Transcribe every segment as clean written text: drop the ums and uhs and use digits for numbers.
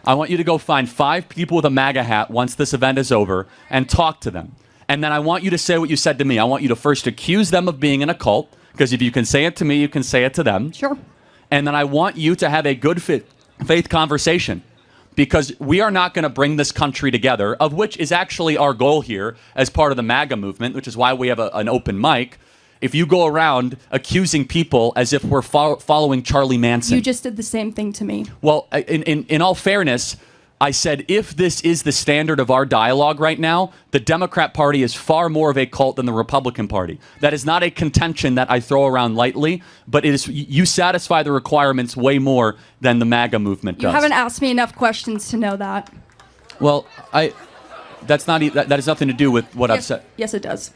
I want you to go find 5 people with a MAGA hat once this event is over and talk to them. And then I want you to say what you said to me. I want you to first accuse them of being in a cult, because if you can say it to me, you can say it to them. Sure. And then I want you to have a good faith conversation, because we are not going to bring this country together, of which is actually our goal here as part of the MAGA movement, which is why we have an open mic. If you go around accusing people as if we're following Charlie Manson. You just did the same thing to me. Well, in all fairness, I said if this is the standard of our dialogue right now, the Democrat Party is far more of a cult than the Republican Party. That is not a contention that I throw around lightly, but it is, you satisfy the requirements way more than the MAGA movement does. You haven't asked me enough questions to know that. Well, that has nothing to do with what I've said. Yes, it does.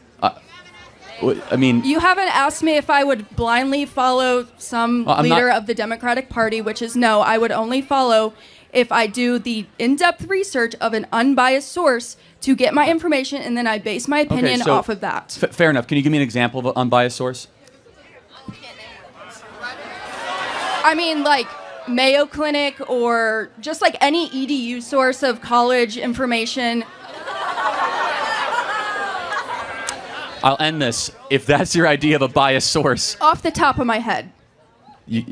I mean, you haven't asked me if I would blindly follow some leader of the Democratic Party, which is no. I would only follow if I do the in-depth research of an unbiased source to get my information, and then I base my opinion off of that. Fair enough. Can you give me an example of an unbiased source? I mean, like Mayo Clinic, or just like any EDU source of college information. I'll end this. If that's your idea of a biased source. Off the top of my head.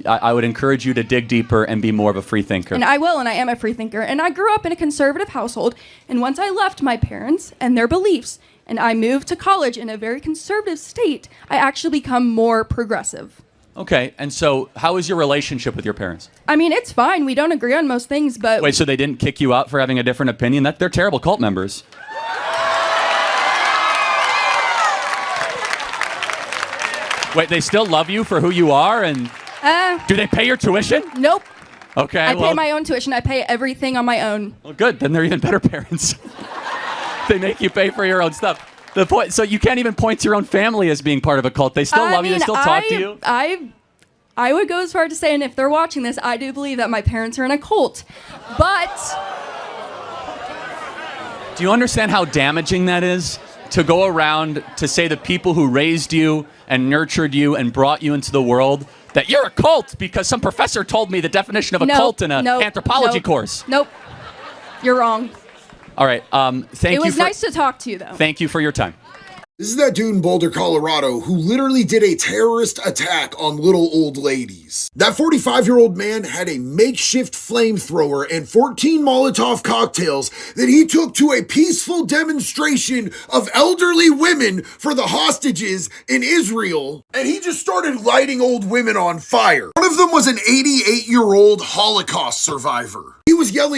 I would encourage you to dig deeper and be more of a free thinker. And I will, and I am a free thinker. And I grew up in a conservative household, and once I left my parents and their beliefs, and I moved to college in a very conservative state, I actually become more progressive. Okay, and so how is your relationship with your parents? I mean, it's fine. We don't agree on most things, but... Wait, so they didn't kick you out for having a different opinion? They're terrible cult members. Wait, they still love you for who you are, and do they pay your tuition? Nope. Okay, I pay my own tuition. I pay everything on my own. Well, good. Then they're even better parents. They make you pay for your own stuff. The point, so you can't even point to your own family as being part of a cult. They still love you. They still talk to you. I would go as far as to say, and if they're watching this, I do believe that my parents are in a cult. But do you understand how damaging that is? To go around to say the people who raised you and nurtured you and brought you into the world that you're a cult because some professor told me the definition of a cult in an anthropology course. Nope. You're wrong. All right. Thank you. It was nice to talk to you, though. Thank you for your time. This is that dude in Boulder, Colorado, who literally did a terrorist attack on little old ladies. That 45-year-old man had a makeshift flamethrower and 14 Molotov cocktails that he took to a peaceful demonstration of elderly women for the hostages in Israel, and he just started lighting old women on fire. One of them was an 88-year-old Holocaust survivor. He was yelling,